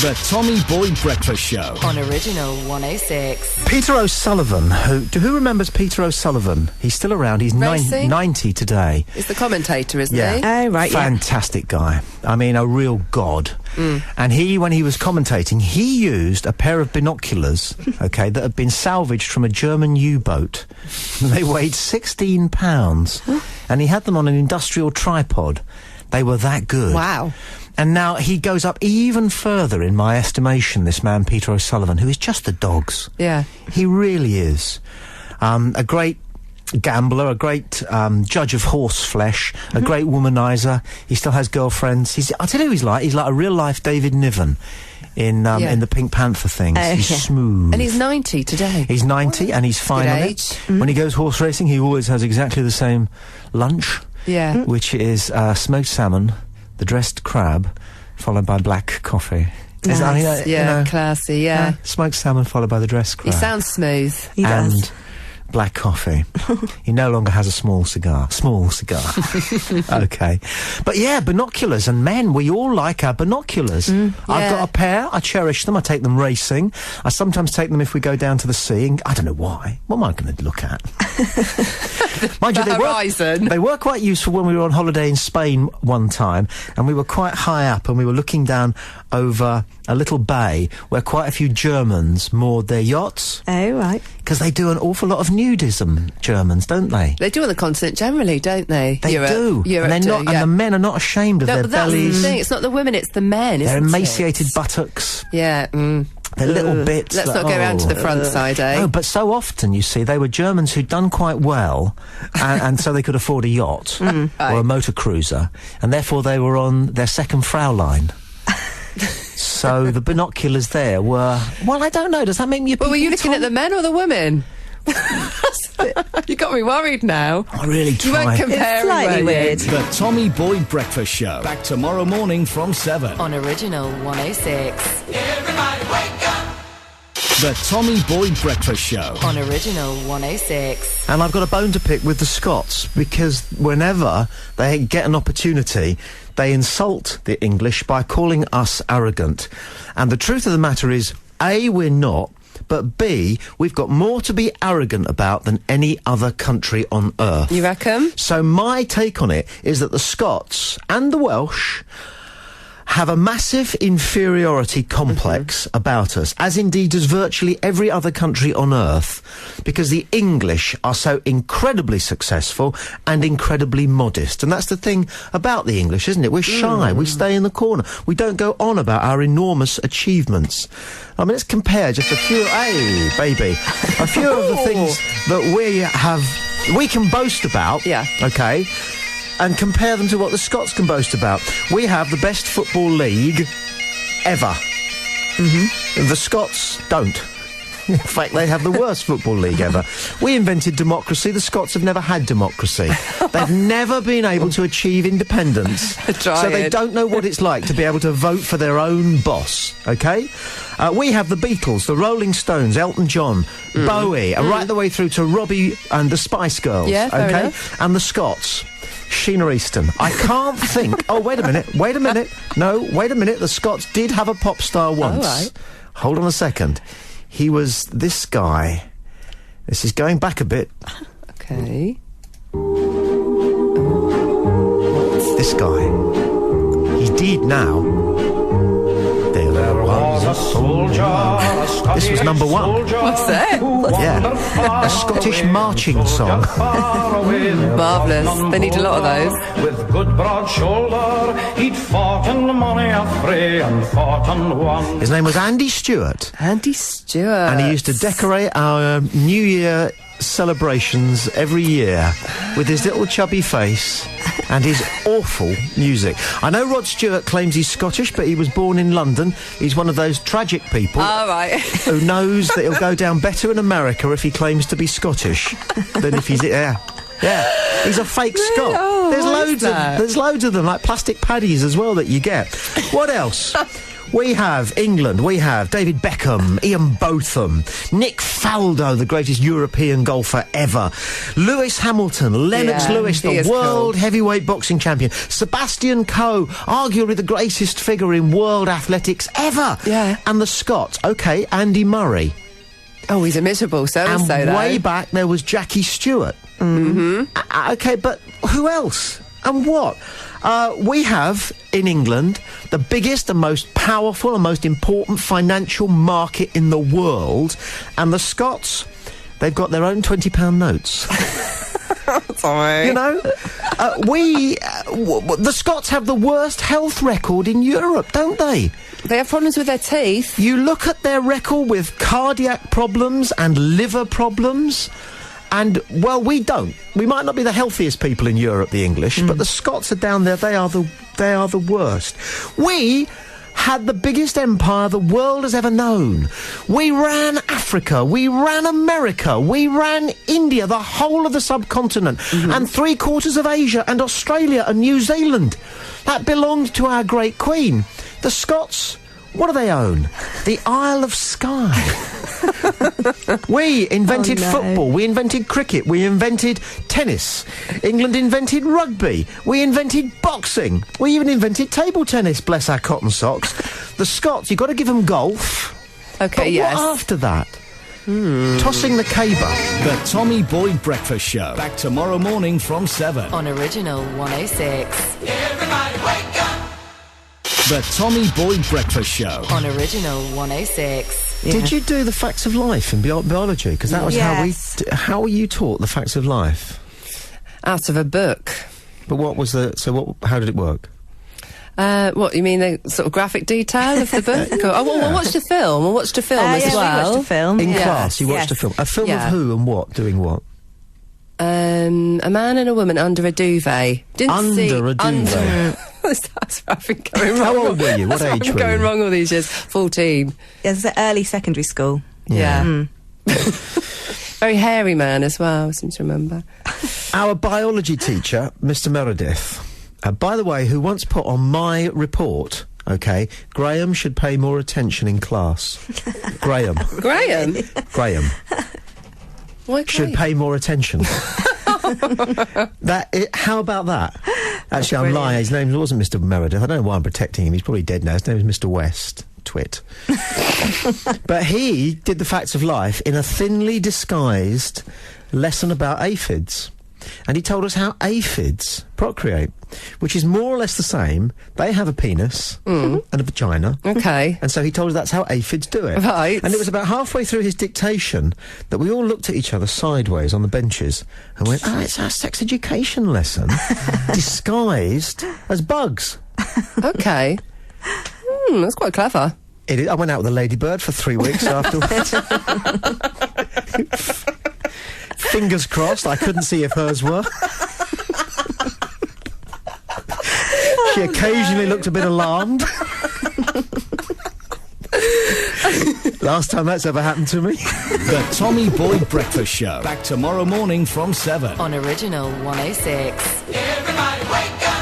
The Tommy Boyd Breakfast Show. On Original 106. Peter O'Sullivan, who remembers Peter O'Sullivan? He's still around. He's 90 today. He's the commentator, isn't he? Oh, right, Fantastic guy. I mean, a real god. And when he was commentating, he used a pair of binoculars, okay, that had been salvaged from a German U-boat. They weighed 16 pounds. And he had them on an industrial tripod. They were that good. Wow. And now he goes up even further in my estimation, this man, Peter O'Sullivan, who is just the dogs. Yeah. He really is. A great gambler, a great judge of horse flesh, a great womanizer. He still has girlfriends. I'll tell you who he's like. He's like a real-life David Niven in the Pink Panther things. He's smooth. And he's 90 today. He's 90 and he's fine on it. When he goes horse racing, he always has exactly the same lunch. Yeah. Which is smoked salmon, the dressed crab, followed by black coffee. Nice. Classy, yeah. Smoked salmon followed by the dressed crab. He sounds smooth. He does. Black coffee. He no longer has a small cigar. Okay. But yeah, binoculars. And men, we all like our binoculars. I've got a pair. I cherish them. I take them racing. I sometimes take them if we go down to the sea. And I don't know why. What am I going to look at? Mind you, they were quite useful when we were on holiday in Spain one time. And we were quite high up and we were looking down over a little bay where quite a few Germans moored their yachts. Oh, right. Because they do an awful lot of nudism, Germans, don't they? They do on the continent generally, don't they? They do. Europe and and the men are not ashamed of their bellies. That's the thing. It's not the women, it's the men, Their isn't emaciated buttocks. Yeah. Their little bits. Let's not go round to the front side, eh? No, but so often, you see, they were Germans who'd done quite well, and so they could afford a yacht or a motor cruiser, and therefore they were on their second Fraulein. So the binoculars there were... Well, I don't know. Does that make me a Well, were you looking at the men or the women? You got me worried now. I really tried. You weren't comparing. It's slightly weird. The Tommy Boyd Breakfast Show. Back tomorrow morning from 7. On Original 106. Everybody wake up. The Tommy Boyd Breakfast Show. On Original 106. And I've got a bone to pick with the Scots, because whenever they get an opportunity, they insult the English by calling us arrogant. And the truth of the matter is, A, we're not, but B, we've got more to be arrogant about than any other country on earth. You reckon? So my take on it is that the Scots and the Welsh have a massive inferiority complex about us, as indeed does virtually every other country on earth, because the English are so incredibly successful and incredibly modest. And that's the thing about the English, isn't it? We're shy, we stay in the corner, we don't go on about our enormous achievements. I mean, let's compare just a few, a few of the things that we can boast about, okay? And compare them to what the Scots can boast about. We have the best football league ever. The Scots don't. In fact, they have the worst football league ever. We invented democracy. The Scots have never had democracy. They've never been able to achieve independence. So they don't know what it's like to be able to vote for their own boss, okay? We have the Beatles, the Rolling Stones, Elton John, Bowie, right the way through to Robbie and the Spice Girls, fair enough. And the Scots. Sheena Easton. I can't think... Oh, wait a minute. No, wait a minute. The Scots did have a pop star once. Oh, right. Hold on a second. He was this guy. This is going back a bit. Okay. This guy. He's dead now. There was a soldier. This was number one. What's that? Yeah. A Scottish marching song. Marvellous. They need a lot of those. With good broad shoulder, he'd fought in the money affray and fought and won. His name was Andy Stewart. Andy Stewart. And he used to decorate our New Year celebrations every year with his little chubby face and his awful music. I know Rod Stewart claims he's Scottish, but he was born in London. He's one of those tragic people who knows that he'll go down better in America if he claims to be Scottish than if he's... Yeah, he's a fake Scot. Oh, there's loads of them, like plastic paddies as well that you get. What else? We have England, we have David Beckham, Ian Botham, Nick Faldo, the greatest European golfer ever, Lewis Hamilton, Lennox Lewis, the world heavyweight boxing champion, Sebastian Coe, arguably the greatest figure in world athletics ever. Yeah. And the Scots, OK, Andy Murray. Oh, he's a miserable so-and-so, And though. way back there was Jackie Stewart. OK, but who else? And what? We have, in England, the biggest and most powerful and most important financial market in the world. And the Scots, they've got their own £20 notes. Sorry. You know? The Scots have the worst health record in Europe, don't they? They have problems with their teeth. You look at their record with cardiac problems and liver problems. And, well, we don't. We might not be the healthiest people in Europe, the English, but the Scots are down there. They are the worst. We had the biggest empire the world has ever known. We ran Africa. We ran America. We ran India, the whole of the subcontinent, and 3/4 of Asia and Australia and New Zealand. That belonged to our great queen. The Scots, what do they own? The Isle of Skye. We invented football, we invented cricket, we invented tennis. England invented rugby, we invented boxing, we even invented table tennis, bless our cotton socks. The Scots, you've got to give them golf. Okay, But yes. what after that? Tossing the caber. The Tommy Boyd Breakfast Show. Back tomorrow morning from 7. On Original 106. The Tommy Boyd Breakfast Show. On Original 106. Did you do the facts of life in biology? Because that was Yes. how were you taught the facts of life? Out of a book. But what was how did it work? What, you mean the sort of graphic detail of the book? I watched a film. I watched a film as yes, well. we watched a film. In Yeah. class, you watched Yes. a film. A film Yeah. of who and what? Doing what? A man and a woman under a duvet. Under a duvet. That's where I've been going wrong. How old were you? What That's where age I've were been going you? wrong all these years. 14. Yes, it's early secondary school. Yeah. Very hairy man as well, I seem to remember. Our biology teacher, Mr. Meredith, by the way, who once put on my report, OK, Graham should pay more attention in class. Graham. Graham? Graham. Why Should pay more attention. How about that? Actually, I'm lying. His name wasn't Mr. Meredith. I don't know why I'm protecting him. He's probably dead now. His name is Mr. West. Twit. But he did the facts of life in a thinly disguised lesson about aphids. And he told us how aphids procreate, which is more or less the same. They have a penis and a vagina. Okay. And so he told us that's how aphids do it. Right. And it was about halfway through his dictation that we all looked at each other sideways on the benches and went, it's our sex education lesson disguised as bugs. Okay. That's quite clever. It is. I went out with a ladybird for 3 weeks afterwards. Fingers crossed, I couldn't see if hers were. She occasionally looked a bit alarmed. Last time that's ever happened to me. The Tommy Boyd Breakfast Show. Back tomorrow morning from 7. On Original 106. Everybody wake up!